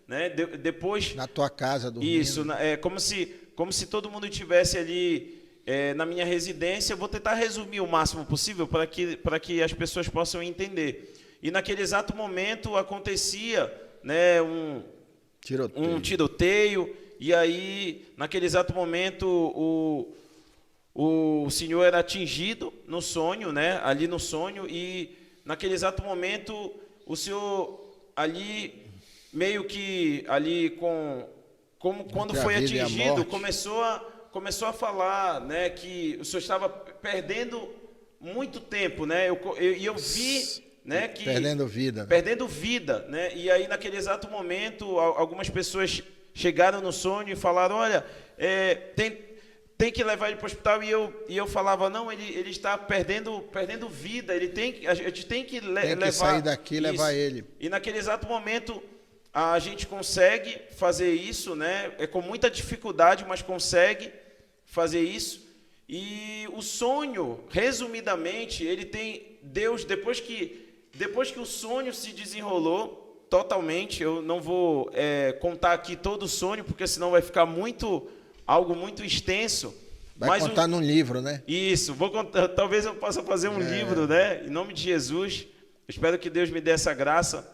né? Depois Na tua casa, dormindo. isso, é como se todo mundo estivesse ali na minha residência. Eu vou tentar resumir o máximo possível para que as pessoas possam entender. E naquele exato momento acontecia, né, um tiroteio, e aí naquele exato momento o senhor era atingido no sonho, né, ali no sonho, e naquele exato momento o senhor ali meio que ali quando foi atingido, começou a falar, né, que o senhor estava perdendo muito tempo, né? Eu vi, né, que perdendo vida, né? Perdendo vida, né? E aí naquele exato momento algumas pessoas chegaram no sonho e falaram: olha, tem que levar ele para o hospital. E eu falava: não, ele está perdendo vida. A gente tem que levar. Tem que sair daqui e levar ele. E naquele exato momento a gente consegue fazer isso, né? É com muita dificuldade, mas consegue fazer isso. E o sonho, resumidamente, ele tem Deus, depois que o sonho se desenrolou totalmente, eu não vou contar aqui todo o sonho, porque senão vai ficar algo muito extenso. Vai contar num livro, né? Isso, vou contar, talvez eu possa fazer um livro, né? Em nome de Jesus. Espero que Deus me dê essa graça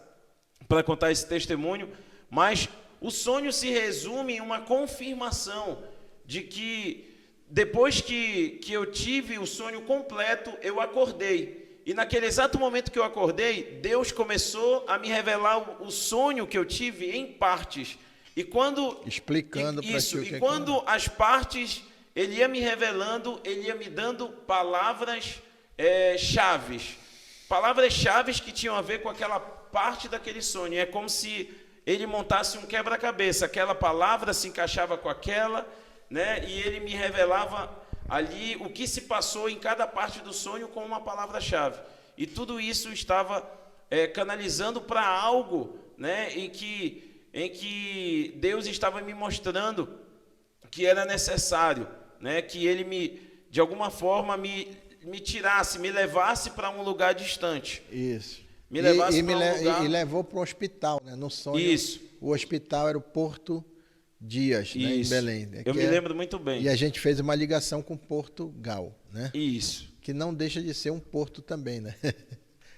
para contar esse testemunho. Mas o sonho se resume em uma confirmação de que depois que eu tive o sonho completo, eu acordei. E naquele exato momento que eu acordei, Deus começou a me revelar o sonho que eu tive em partes. E quando explicando para ti o que quando as partes ele ia me revelando, ele ia me dando palavras chaves. Palavras-chave que tinham a ver com aquela parte daquele sonho. É como se ele montasse um quebra-cabeça. Aquela palavra se encaixava com aquela, né? E ele me revelava ali o que se passou em cada parte do sonho com uma palavra-chave. E tudo isso estava canalizando para algo, né? Em que Deus estava me mostrando que era necessário, né? Que ele de alguma forma me tirasse, me levasse para um lugar distante. Isso. Me levasse para um lugar... E levou para um hospital, né? No sonho. Isso. O hospital era o Porto Dias, né? Em Belém. Né? Eu me lembro muito bem. E a gente fez uma ligação com Portugal, né? Isso. Que não deixa de ser um porto também, né?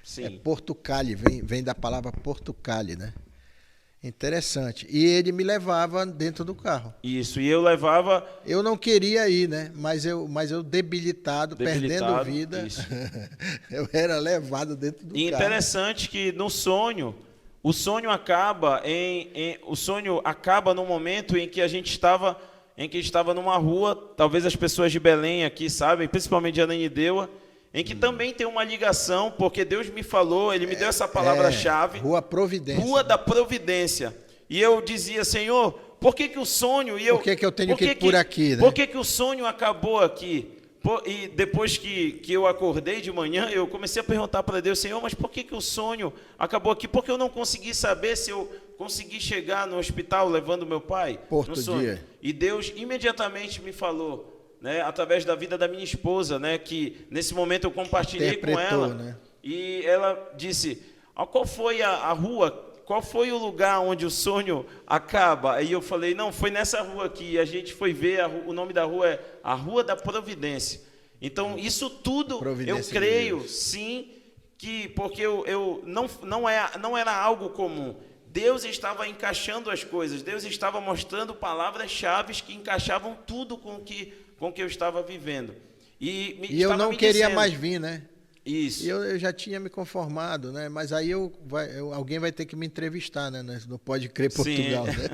Sim. É Portucale, vem da palavra Portucale, né? Interessante. E ele me levava dentro do carro. Isso, e eu levava... Eu não queria ir, né? Mas eu debilitado, perdendo vida, eu era levado dentro do carro. E interessante que no sonho, o sonho acaba no momento em que a gente estava numa rua, talvez as pessoas de Belém aqui sabem, principalmente de Ananindeua, em que também tem uma ligação, porque Deus me falou, Ele me deu essa palavra-chave. Rua Providência. Rua da Providência. E eu dizia: Senhor, por que o sonho... Por que eu tenho que ir por aqui, né? Por que o sonho acabou aqui? E depois que eu acordei de manhã, eu comecei a perguntar para Deus: Senhor, mas por que o sonho acabou aqui? Porque eu não consegui saber se eu consegui chegar no hospital levando meu pai no sonho. E Deus imediatamente me falou... né, através da vida da minha esposa, né, que nesse momento eu compartilhei com ela, né? E ela disse: qual foi a rua, qual foi o lugar onde o sonho acaba? Aí eu falei: não, foi nessa rua aqui. E a gente foi ver, o nome da rua é a Rua da Providência. Então isso tudo eu creio, sim, que porque não era algo comum. Deus estava encaixando as coisas, Deus estava mostrando palavras-chave que encaixavam tudo com o que eu estava vivendo. E eu não queria mais vir, né? Isso. E eu já tinha me conformado, né? Mas aí alguém vai ter que me entrevistar, né? Não pode crer Portugal, né?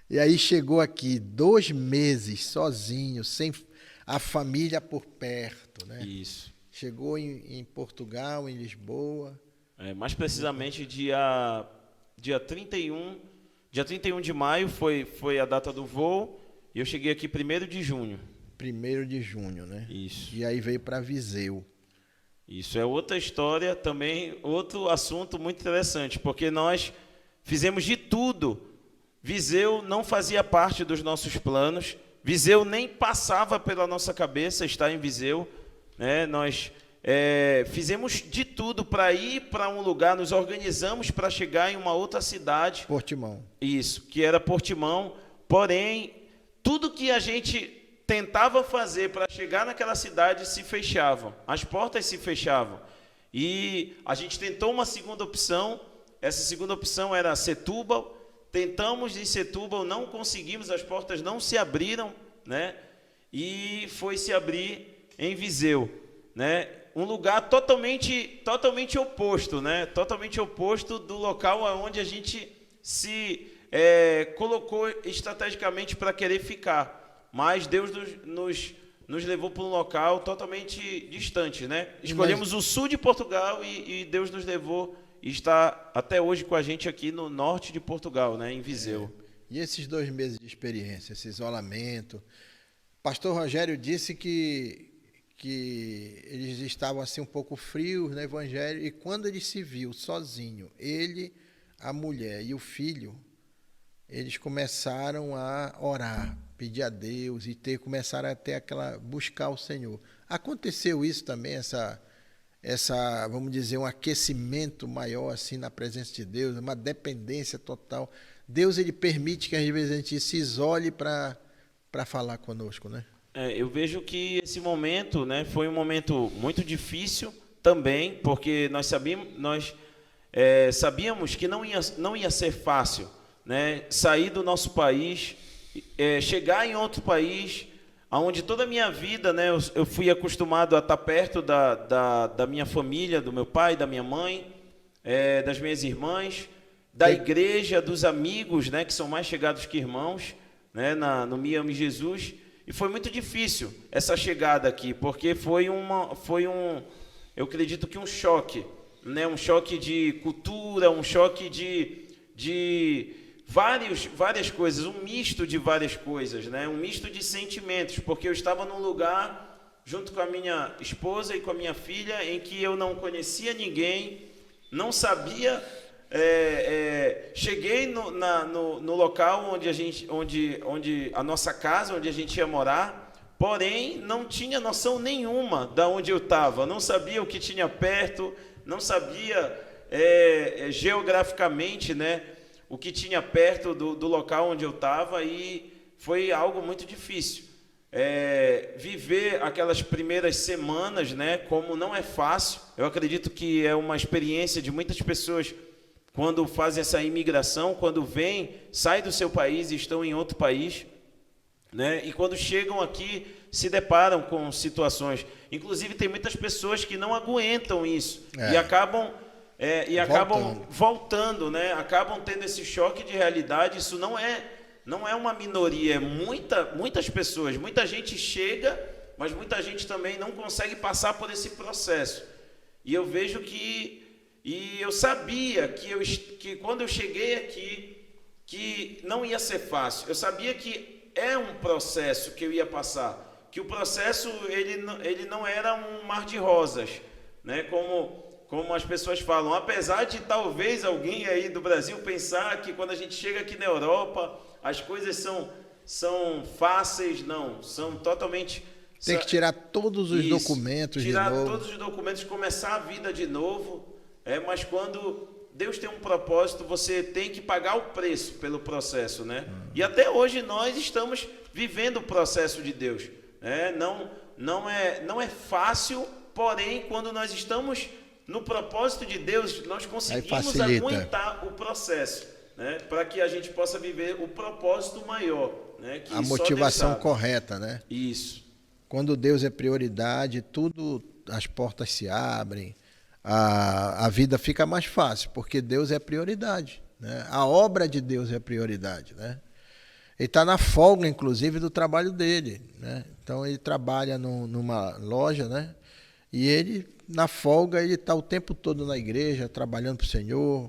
E aí chegou aqui 2 meses sozinho, sem a família por perto, né? Isso. Chegou em Portugal, em Lisboa. Mais precisamente dia 31 de maio foi a data do voo. E eu cheguei aqui 1º de junho. 1º de junho, né? Isso. E aí veio para Viseu. Isso é outra história também, outro assunto muito interessante, porque nós fizemos de tudo. Viseu não fazia parte dos nossos planos. Viseu nem passava pela nossa cabeça estar em Viseu, né? Nós fizemos de tudo para ir para um lugar, nos organizamos para chegar em uma outra cidade. Portimão. Isso, que era Portimão. Porém, tudo que a gente tentava fazer para chegar naquela cidade se fechava. As portas se fechavam. E a gente tentou uma segunda opção. Essa segunda opção era Setúbal. Tentamos em Setúbal, não conseguimos, as portas não se abriram, né? E foi se abrir em Viseu, né? Um lugar totalmente oposto, né? Totalmente oposto do local onde a gente se colocou estrategicamente para querer ficar. Mas Deus nos levou para um local totalmente distante, né? Escolhemos o sul de Portugal e Deus nos levou e está até hoje com a gente aqui no norte de Portugal, né? Em Viseu. E esses 2 meses de experiência, esse isolamento? Pastor Rogério disse que eles estavam assim um pouco frios no evangelho, e quando ele se viu sozinho, ele, a mulher e o filho, eles começaram a orar, pedir a Deus e começaram a ter buscar o Senhor. Aconteceu isso também, essa, vamos dizer, um aquecimento maior assim na presença de Deus, uma dependência total. Deus, ele permite que às vezes a gente se isole para falar conosco, né? Eu vejo que esse momento, né, foi um momento muito difícil também, porque nós sabíamos que não ia ser fácil, né, sair do nosso país, chegar em outro país, onde toda a minha vida, né, eu fui acostumado a estar perto da minha família, do meu pai, da minha mãe, das minhas irmãs, da igreja, dos amigos, né, que são mais chegados que irmãos, né, no Me Ame Jesus. E foi muito difícil essa chegada aqui, porque eu acredito que um choque, né, um choque de cultura, um choque de várias coisas, um misto de várias coisas, né, um misto de sentimentos, porque eu estava num lugar junto com a minha esposa e com a minha filha em que eu não conhecia ninguém, não sabia. Cheguei no local onde a nossa casa, onde a gente ia morar, porém não tinha noção nenhuma de onde eu estava, não sabia o que tinha perto, não sabia geograficamente, né, o que tinha perto do local onde eu estava, e foi algo muito difícil. Viver aquelas primeiras semanas, né, como não é fácil. Eu acredito que é uma experiência de muitas pessoas quando fazem essa imigração, quando saem do seu país e estão em outro país, né? E quando chegam aqui, se deparam com situações. Inclusive, tem muitas pessoas que não aguentam isso e acabam voltando, né? Acabam tendo esse choque de realidade. Isso não é uma minoria, muitas pessoas. Muita gente chega, mas muita gente também não consegue passar por esse processo. E eu vejo e eu sabia que quando eu cheguei aqui, que não ia ser fácil. Eu sabia que é um processo que eu ia passar, que o processo ele não era um mar de rosas, né? Como as pessoas falam, apesar de talvez alguém aí do Brasil pensar que quando a gente chega aqui na Europa, as coisas são fáceis, não, são totalmente... Tem que tirar todos os documentos de novo. Tirar todos os documentos, começar a vida de novo. Mas quando Deus tem um propósito, você tem que pagar o preço pelo processo, né? E até hoje nós estamos vivendo o processo de Deus. Não é fácil, porém, quando nós estamos no propósito de Deus, nós conseguimos aguentar o processo, né? Para que a gente possa viver o propósito maior, né? Que a motivação correta, né? Isso. Quando Deus é prioridade, as portas se abrem. A vida fica mais fácil, porque Deus é prioridade, né? A obra de Deus é prioridade, né? Ele está na folga, inclusive, do trabalho dele, né? Então, ele trabalha numa loja, né? E ele, na folga, ele está o tempo todo na igreja, trabalhando para o Senhor,